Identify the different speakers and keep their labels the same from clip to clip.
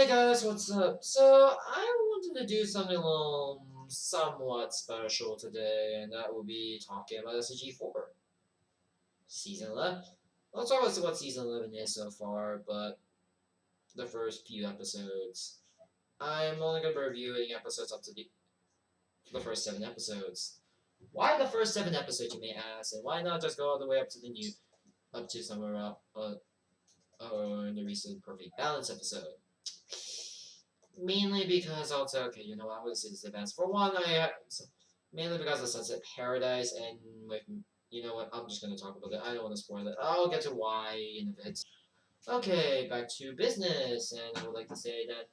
Speaker 1: Hey guys, what's up? So, I wanted to do something a little somewhat special today, and that will be talking about SMG4. Season 11. I'll talk about what Season 11 is so far, but the first few episodes. I'm only going to be reviewing episodes up to the first 7 episodes. Why the first 7 episodes, you may ask, and why not just go all the way up to somewhere up, in the recent Perfect Balance episode? Mainly because I'll say, okay, you know, I was his events. For one, mainly because of Sunset Paradise, and with, you know what, I'm just going to talk about it. I don't want to spoil it. I'll get to why in a bit. Okay, back to business, and I would like to say that,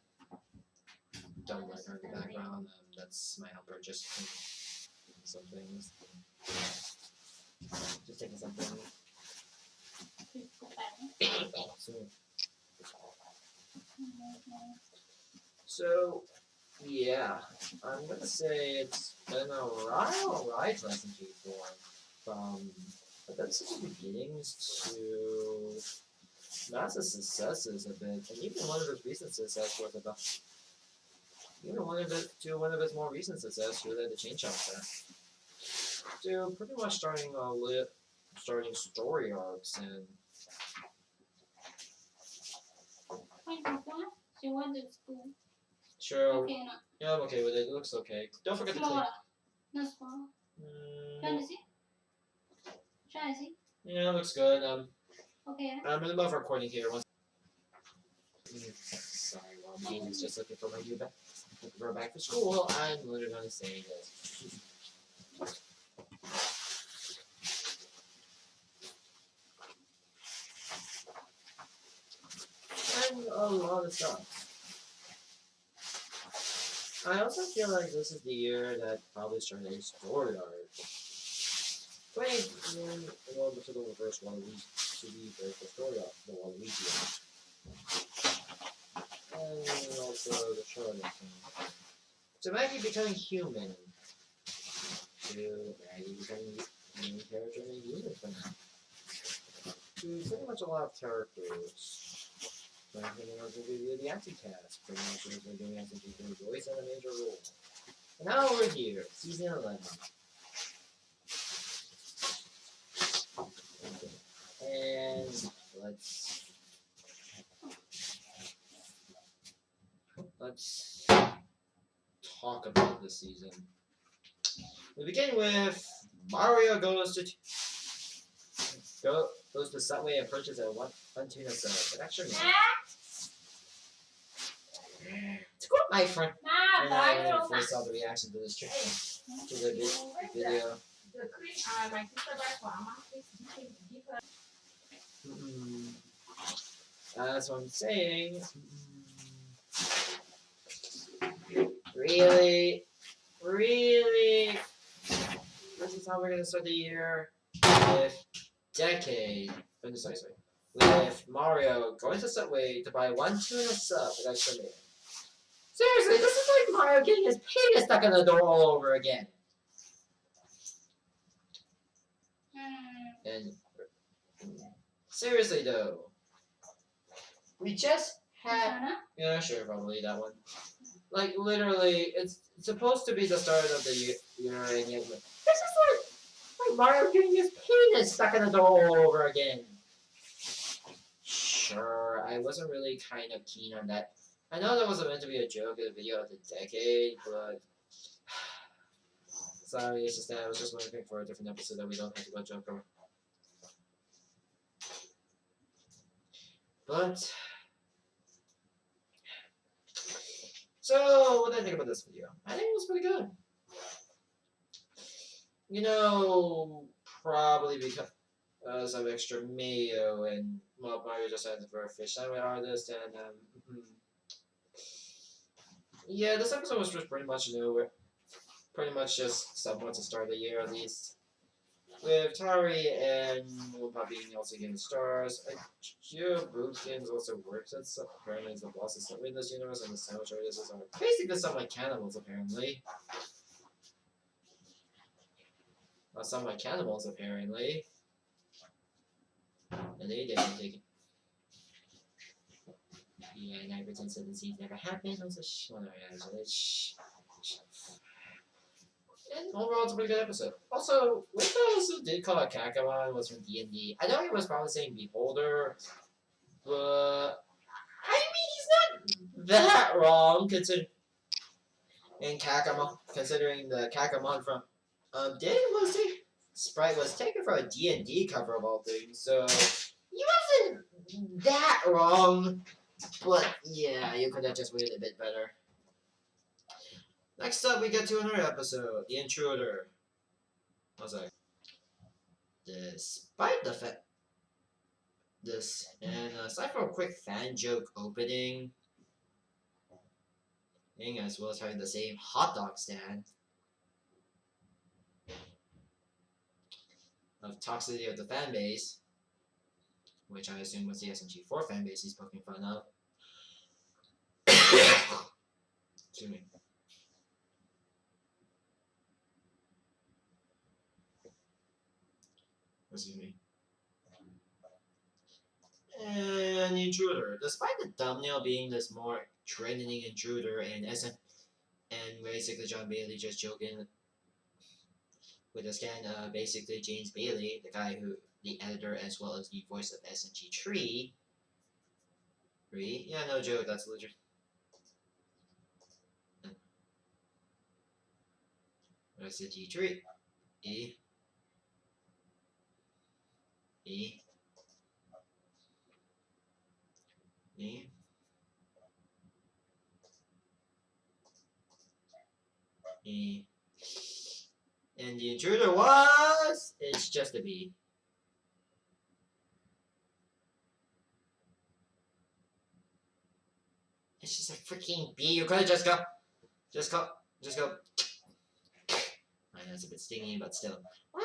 Speaker 1: don't like her in the background, that's my helper just some things. Just taking something. So, yeah, I'm gonna say it's been alright for SMG4. From the beginnings to massive successes a bit, and even one of his recent success was about one of his more recent success related to Chain Chomper. To pretty much starting story arcs and
Speaker 2: She went to school.
Speaker 1: sure.
Speaker 2: Okay, no.
Speaker 1: Yeah, I'm okay with it. It looks okay. Don't forget to clean.
Speaker 2: Not small. Trying to see? Trying to see?
Speaker 1: Yeah, it looks good.
Speaker 2: Okay.
Speaker 1: I'm in the middle of recording here. Sorry, while Dean is just looking for my new back for school. I'm literally going to say this. And a lot of stuff. I also feel like this is the year that probably started a story arc. Wait, well, to the first one to be the story arc, the Waluigi arc. And also the Charlotte thing. So Maggie becoming human. To Maggie becoming the main character in a human thing. To pretty much a lot of characters. The acting cast, pretty much they're doing SMG4 voice and a major role. And now we're here, season 11. And let's talk about this season. We begin with Mario goes to Subway and purchases a one tuna sub. But actually, no. It's good, my friend. And I first saw the reaction to this trick, to the video. That's what I'm saying. Really? This is how we're gonna start the year with with Mario going to Subway to buy one tuna sub with extra mayo. Seriously, this is like Mario getting his penis stuck in the door all over again. And seriously though, we just had sure, probably that one. Like literally, it's supposed to be the start of the year, and yet this is like Mario getting his penis stuck in the door all over again. Sure, I wasn't really kind of keen on that. I know that wasn't meant to be a joke in the video of the decade, but sorry, it's just that I was just looking for a different episode that we don't have to go joke over. But so, what did I think about this video? I think it was pretty good. You know, probably because of extra mayo and well, Mario just had for a fish sandwich artist, and yeah, this episode was just pretty much pretty much just somewhat to start the year at least. With Tari and Poppy also getting stars, Joe Bootskins also works at apparently as the bosses in this universe, and the sandwich artists are basically some like cannibals apparently. Some like cannibals apparently. And they didn't take it. Yeah, and I pretend that the scenes never happened. Also, and overall, it's a pretty good episode. Also, which I also did call it Kakamon was from D&D. I know he was probably saying Beholder, but I mean, he's not that wrong considering in Kakamon, considering the Kakamon from did was he sprite was taken from a D&D cover of all things, so he wasn't that wrong. But yeah, you could have just waited a bit better. Next up, we get to another episode, The Intruder. I was like, despite the fact this, and aside from a quick fan joke opening, as well as having the same hot dog stand of toxicity of the fan base, which I assume was the SMG4 fan base he's poking fun of. Excuse me. Excuse me. And the Intruder. Despite the thumbnail being this more threatening Intruder and basically John Bailey just joking with a scan basically James Bailey, the guy who the editor as well as the voice of SMG3. Yeah, no joke, that's legit. SMG3. E. E. E. E. And the Intruder was... It's just a B. It's just a freaking B. You could have just go. Just go. I know it's a bit stingy, but still. Why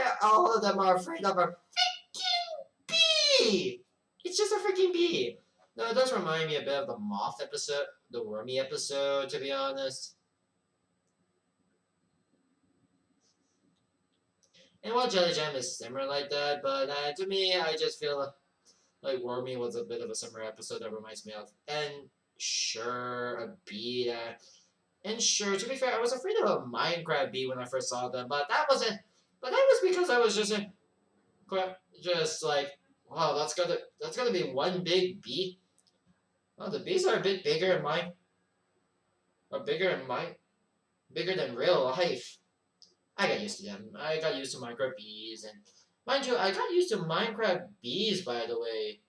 Speaker 1: are all of them are afraid of a freaking bee? It's just a freaking bee. No, it does remind me a bit of the moth episode, the wormy episode, to be honest. And while Jelly Jam is similar like that, but to me, I just feel like Wormy was a bit of a similar episode that reminds me of. And sure, a bee. And sure, to be fair, I was afraid of a Minecraft bee when I first saw them, but that wasn't. But that was because I was just like, wow, that's gotta be one big bee. Well, the bees are a bit bigger in mine. Are bigger in mine. Bigger than real life. I got used to them. I got used to Minecraft bees, and mind you, I got used to Minecraft bees, by the way.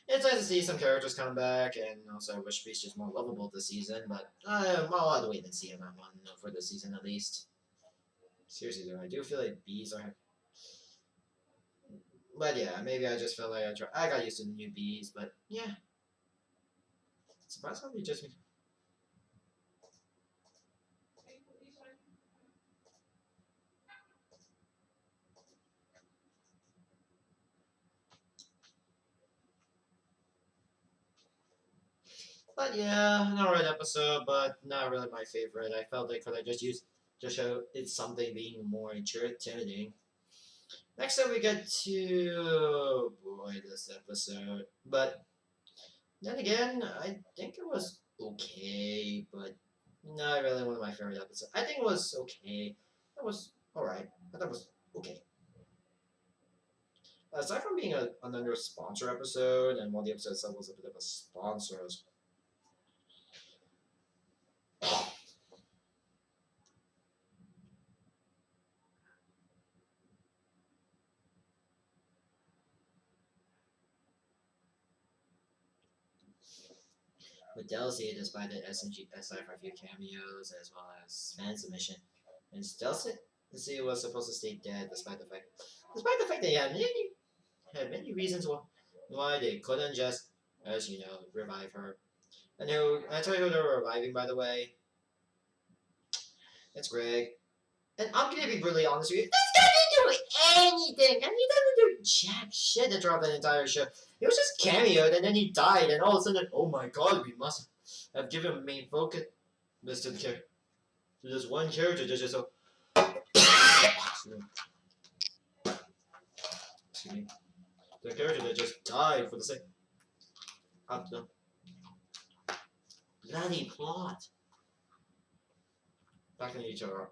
Speaker 1: It's nice to see some characters come back, and also I wish Beast is more lovable this season, but I'll have to wait and see on that one, for this season at least. Seriously though, I do feel like bees are... But yeah, maybe I just feel like I got used to the new bees, but yeah. Surprisingly, just... But yeah, an alright episode, but not really my favorite. I felt they could have just show it's something being more intimidating. Next up, we get to boy, this episode. But then again, I think it was okay, but not really one of my favorite episodes. I think it was okay. It was alright. I thought it was okay. Aside from being another sponsor episode, and one of the episodes itself was a bit of a sponsor as with Delcy, despite the SMG, aside from a few cameos as well as fan submission, and Delcy was supposed to stay dead despite the fact that he had many reasons why they couldn't just, as you know, revive her. And I tell you who they were reviving, by the way. It's Greg. And I'm gonna be brutally honest with you. This guy didn't do anything, and he doesn't do jack shit to drop an entire show. He was just cameoed, and then he died, and all of a sudden, oh my god, we must have given him main focus to the character. To this one character, just so. Excuse me. The character that just died for the sake of the bloody plot. Back in each other.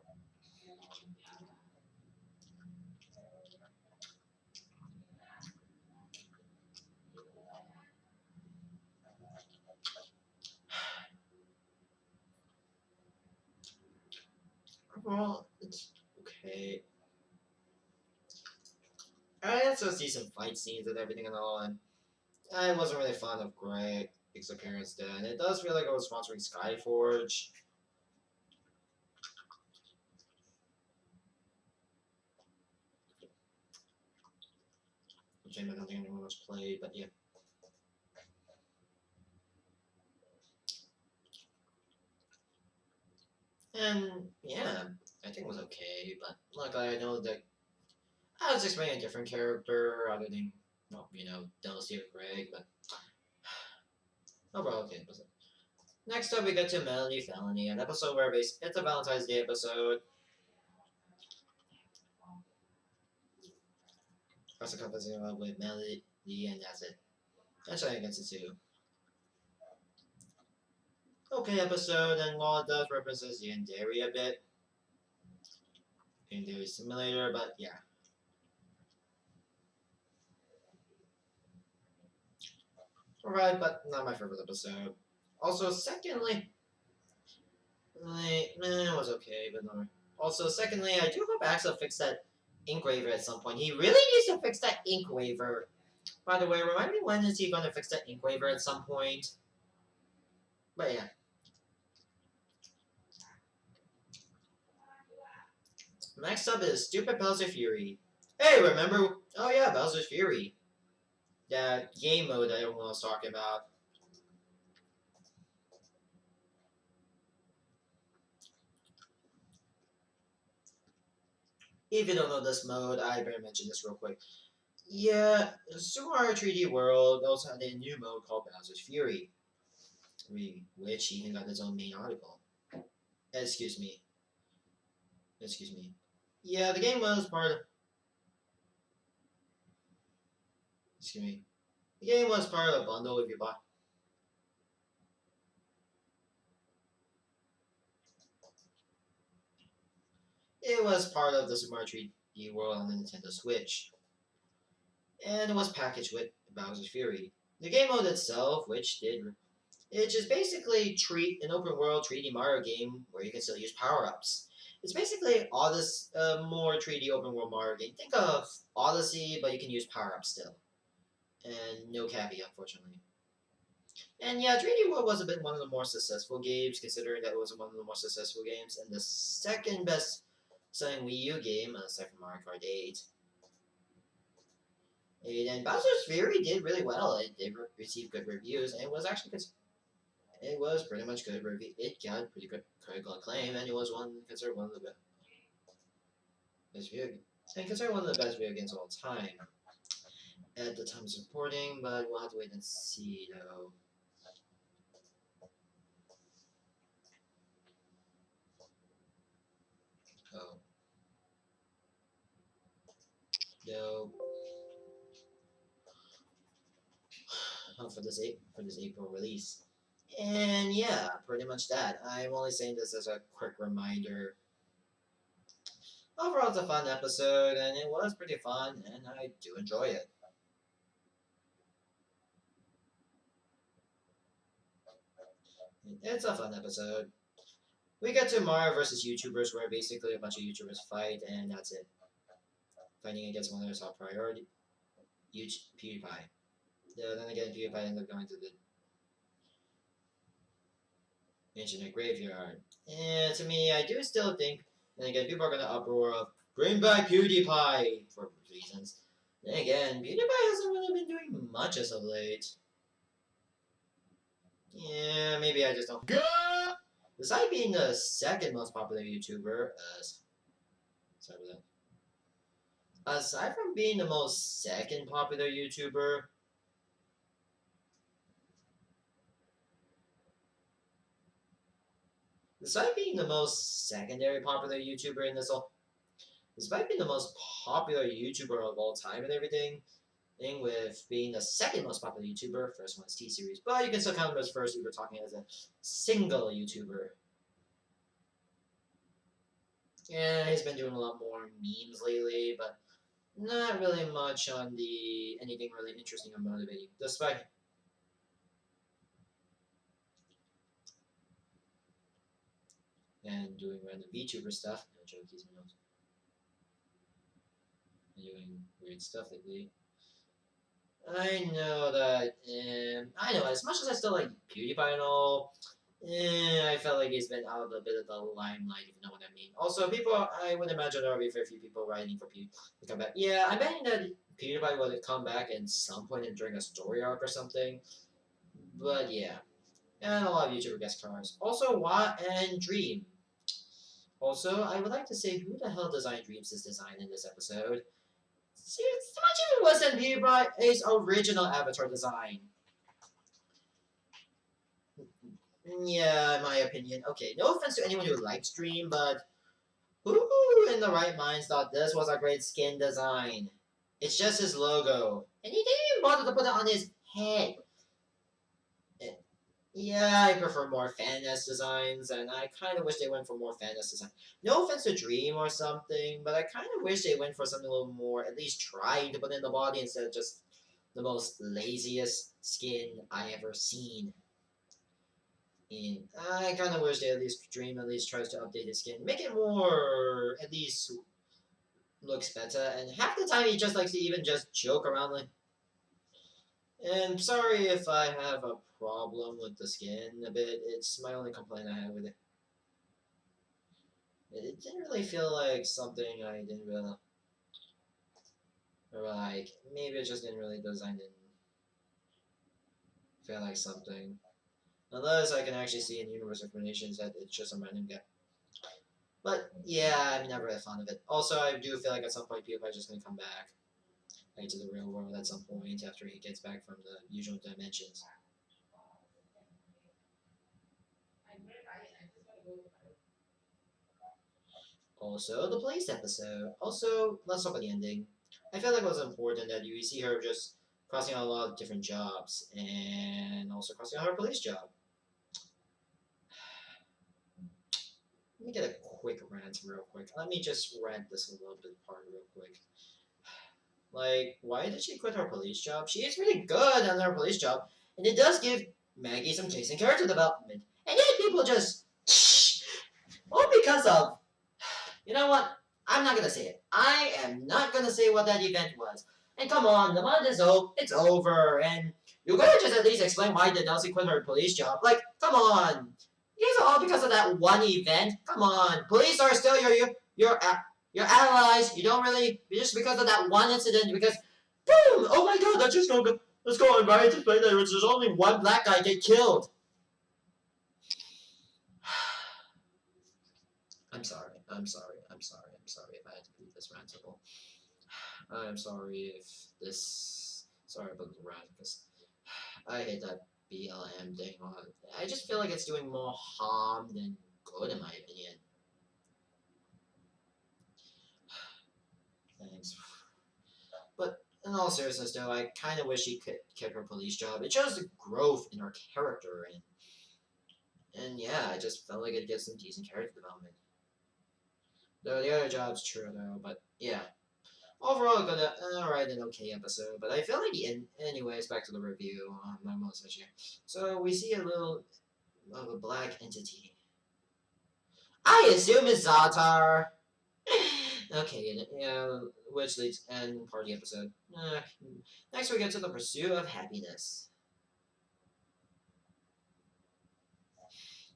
Speaker 1: Well, it's okay. I also see some fight scenes and everything and all, and I wasn't really fond of Greg's appearance then. It does feel like I was sponsoring Skyforge. Which I don't think anyone else played, but yeah. And yeah, I think it was okay, but luckily I know that I was expecting a different character other than, well, Dulcie or Greg, but overall okay. Next up, we get to Melody Felony, an episode where it's a Valentine's Day episode. First, a conversation with Melody, and that's it. And Shine against the two. Okay, episode, and while it does represent the Yandere a bit, Yandere Simulator, but yeah. Alright, but not my favorite episode. Also, secondly, it was okay, but no. Also, secondly, I do hope Axel fixed that ink waiver at some point. He really needs to fix that ink waiver. By the way, remind me, when is he going to fix that ink waiver at some point? But yeah. Next up is Stupid Bowser Fury. Hey, remember? Oh yeah, Bowser's Fury. That game mode that everyone was talking about. If you don't know this mode, I better mention this real quick. Yeah, Super Mario 3D World also had a new mode called Bowser's Fury, which even got its own main article. Excuse me. Excuse me. Yeah, the game was part of. Excuse me. The game was part of a bundle if you bought. It was part of the Super Mario 3D World on the Nintendo Switch, and it was packaged with Bowser's Fury. The game mode itself, it's just basically treat an open world 3D Mario game where you can still use power ups. It's basically all this more 3D open world Mario game. Think of Odyssey, but you can use power ups still, and no caveat, unfortunately. And yeah, 3D World was a bit one of the more successful games, considering that it was one of the more successful games, and the second best selling Wii U game, aside from Mario Kart 8. And Bowser's Fury did really well. It did receive good reviews, and it was actually it was pretty much good review. It got pretty good critical acclaim, and it was considered one of the best video and considered one of the best video games of all time at the time of reporting. But we'll have to wait and see, though. Oh, no. For this April release. And yeah, pretty much that. I'm only saying this as a quick reminder. Overall, it's a fun episode, and it was pretty fun, and I do enjoy it. It's a fun episode. We get to Mario versus YouTubers, where basically a bunch of YouTubers fight, and that's it. Fighting against one of their top priority, PewDiePie. Yeah, then again, PewDiePie ended up going to the internet graveyard. And to me, I do still think, and again, people are going to uproar of bring back PewDiePie for reasons. Then again, PewDiePie hasn't really been doing much as of late. Yeah, maybe I just don't. Besides being the second most popular YouTuber, sorry about that. Aside from being the most second popular YouTuber, despite being the most secondary popular YouTuber in this whole, despite being the most popular YouTuber of all time and everything, thing with being the second most popular YouTuber. First one is T-Series, but you can still count him as first if you're talking as a single YouTuber. Yeah, he's been doing a lot more memes lately, but not really much on the anything really interesting or motivating, despite and doing random VTuber stuff. No joke, he's been doing weird stuff lately. I know that, I know, as much as I still like PewDiePie and all, I felt like he's been out of a bit of the limelight, if you know what I mean. Also, people, I would imagine there will be very few people writing for PewDiePie to come back. Yeah, I'm betting that PewDiePie would come back at some point during a story arc or something. But yeah, and a lot of YouTuber guest stars. Also, Watt and Dream. Also, I would like to say who the hell designed Dreams' design in this episode? It's much even worse than PewDiePie's original avatar design. Yeah, in my opinion. Okay, no offense to anyone who likes Dream, but who in the right minds thought this was a great skin design? It's just his logo. And he didn't even bother to put it on his head. Yeah, I prefer more fan-esque designs, and I kind of wish they went for more fan-esque design. No offense to Dream or something, but I kind of wish they went for something a little more, at least trying to put in the body instead of just the most laziest skin I ever seen. And I kind of wish they at least Dream at least tries to update his skin, make it more at least looks better. And half the time he just likes to even just joke around like. And sorry if I have a problem with the skin a bit. It's my only complaint I have with it. It didn't really feel like something I didn't really like. Maybe it just didn't really design didn't feel like something. Unless I can actually see in universe explanations that it's just a random guy. But yeah, I'm never really fond of it. Also, I do feel like at some point PewDiePie is just gonna come back like, to the real world at some point after he gets back from the usual dimensions. Also, the police episode. Also, let's talk about the ending. I felt like it was important that you see her just crossing out a lot of different jobs and also crossing out her police job. Let me get a quick rant real quick. Let me just rant this a little bit part real quick. Like, why did she quit her police job? She is really good on her police job, and it does give Maggie some decent character development. And yet people just all because of you know what? I'm not gonna say it. I am not gonna say what that event was. And come on, the month is over. It's over, and you gotta just at least explain why did Elsie quit her police job. Like, come on. You guys are all because of that one event. Come on, police are still your allies. You don't really just because of that one incident. Because boom! Oh my God! Let's go on right to play that. There's only one black guy get killed. I'm sorry. I'm sorry. I'm sorry. I'm sorry if I had to be this rantable. I'm sorry if this. Sorry about the rant because I hate that BLM thing. I just feel like it's doing more harm than good in my opinion. Thanks. But in all seriousness, though, I kind of wish she could keep her police job. It shows the growth in her character, and yeah, I just felt like it gets some decent character development. Though the other job's true though, but yeah. Overall, good, alright, an okay episode, but I feel like, anyways, back to the review, my most issue. So, we see a little of a black entity. I assume it's Zatar! Okay, yeah, which leads, and party episode. Next we get to the pursuit of happiness.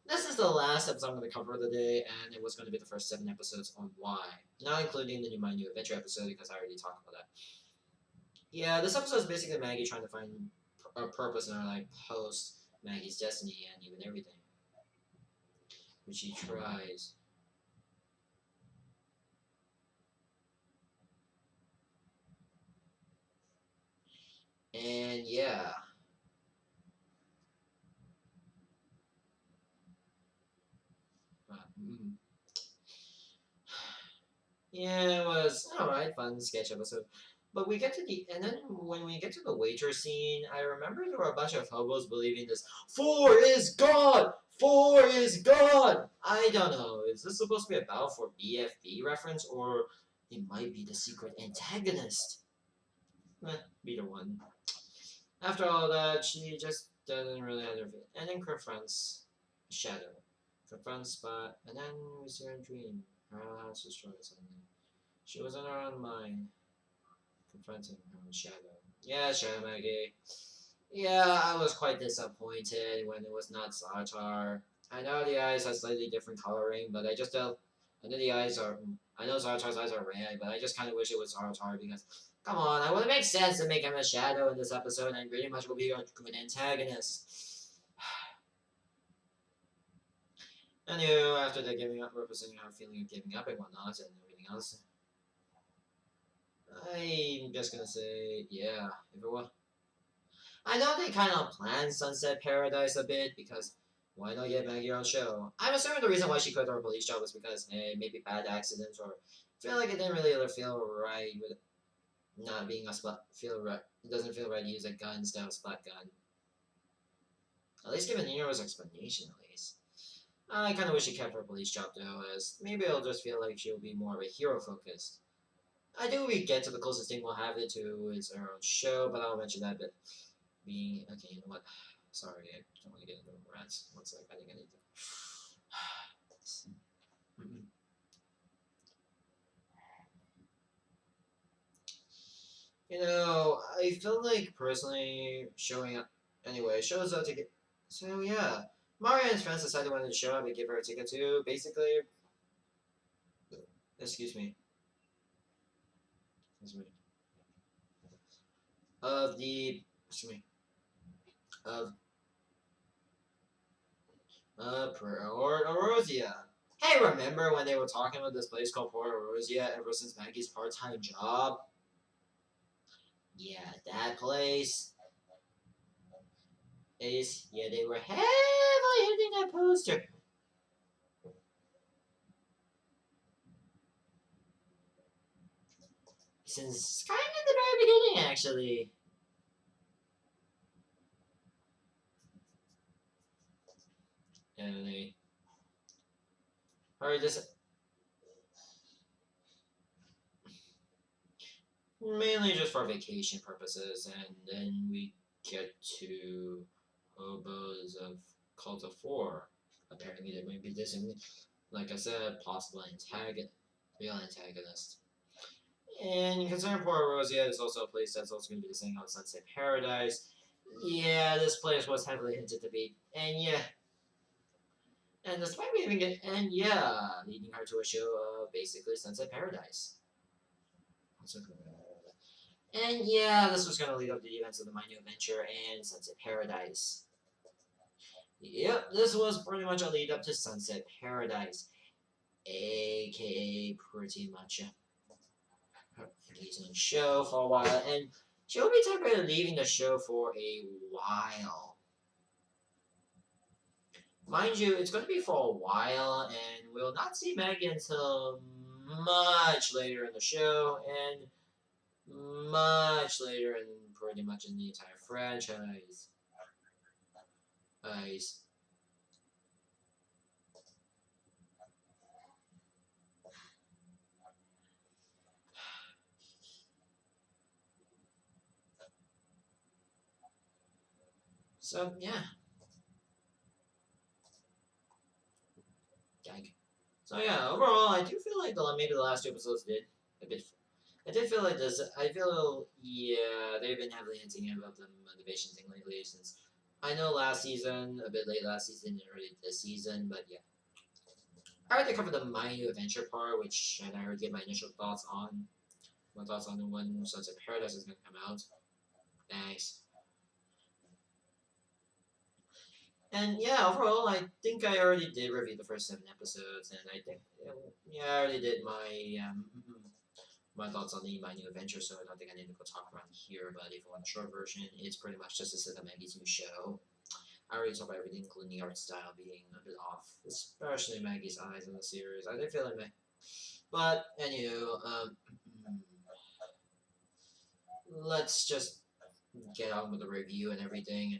Speaker 1: This is the last episode I'm going to cover of the day, and it was going to be the first 7 episodes on why. Not including the My New Adventure episode, because I already talked about that. Yeah, this episode is basically Maggie trying to find a purpose in her life post Maggie's destiny and even everything. Which she tries. And yeah. Yeah, it was alright, fun sketch episode. But we get to the and then when we get to the waiter scene, I remember there were a bunch of hobos believing this four is God. Four is God. I don't know. Is this supposed to be a Battle for BFB reference, or it might be the secret antagonist? Either one. After all that, she just doesn't really have her feet. And then confronts Shadow. Confronts Spot, and then we see her in dream. Her house destroyed suddenly. She was on her own mind, confronting her own shadow. Yeah, Shadow Maggie. Yeah, I was quite disappointed when it was not Zartar. I know the eyes have slightly different coloring, but I just don't. I know the eyes are. I know Zartar's eyes are red, but I just kind of wish it was Zartar because, come on, it would make sense to make him a shadow in this episode, and pretty much will be a good antagonist. Anyway, after the giving up, representing our feeling of giving up and whatnot, and everything else, I'm just gonna say, yeah, if it was. I know they kind of planned Sunset Paradise a bit because why not get Maggie on show? I'm assuming the reason why she quit her police job was because maybe bad accidents or feel like it didn't really feel right with not being a spot. Feel right. It doesn't feel right to use a gun instead of a spot gun. At least give Nero's explanation. At least I kind of wish she kept her police job though, as maybe it'll just feel like she'll be more of a hero focused. I do we get to the closest thing we'll have it to is her own show, but I'll mention that bit. Being okay, you know what? Sorry, I don't want to get into rants. One sec, I think I need to. You know, I feel like personally showing up. Anyway, shows up to get. So yeah, Mario and his friends decided when to show up and give her a ticket to. Basically, excuse me, excuse me, of the excuse me of or Erosia. Hey, remember when they were talking about this place called Port Erosia ever since Maggie's part-time job? Yeah, that place is, yeah, they were heavily hitting that poster. Since kind of the very beginning, actually. And they hurry this mainly just for vacation purposes, and then we get to Hobos of Cult of Four. Apparently, there may be this, like I said, possible antagonist, real antagonist. And considering Port Rosia is also a place that's also going to be the same as Sunset Paradise, yeah, this place was heavily hinted to be. And yeah, and despite me having it, and yeah, leading her to a show of basically Sunset Paradise. And yeah, this was going to lead up to the events of the My New Adventure and Sunset Paradise. Yep, this was pretty much a lead up to Sunset Paradise, aka pretty much he's on the show for a while, and she'll be temporarily leaving the show for a while. Mind you, it's going to be for a while, and we'll not see Maggie until much later in the show, and much later in pretty much in the entire franchise. Guys. So, yeah. Gag. So yeah, overall, I do feel like maybe the last two episodes did a bit. I did feel like this. I feel yeah, they've been heavily hinting about the motivation thing lately. Since I know last season, a bit late last season, and early this season, but yeah. I already covered the My New Adventure part, which and I already gave my initial thoughts on. My thoughts on when Sunset Paradise is gonna come out. Thanks. And yeah, overall, I think I already did review the first 7 episodes, and I think yeah, I already did my thoughts on the My New Adventure, so I don't think I need to go talk around here. But if you want a short version, it's pretty much just a set of Maggie's new show. I already talked about everything, including the art style being a bit off, especially Maggie's eyes in the series. I did feel it, but anywho, let's just get on with the review and everything.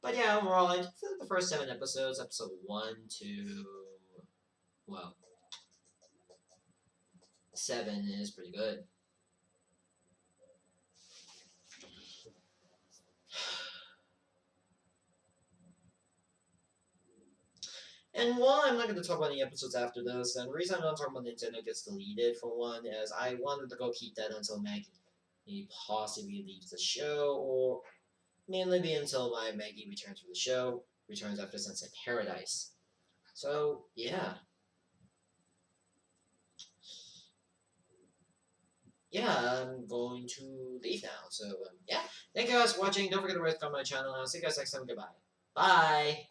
Speaker 1: But yeah, overall, I feel like the first 7 episodes, episode 1 to, well, 7 is pretty good. And while I'm not going to talk about any episodes after this, and the reason I'm not talking about Nintendo gets deleted for one is I wanted to go keep that until Maggie possibly leaves the show, or mainly until my Maggie returns from the show, returns after Sunset Paradise. So yeah, I'm going to leave now. So yeah, thank you guys for watching. Don't forget to subscribe to my channel. I'll see you guys next time. Goodbye. Bye.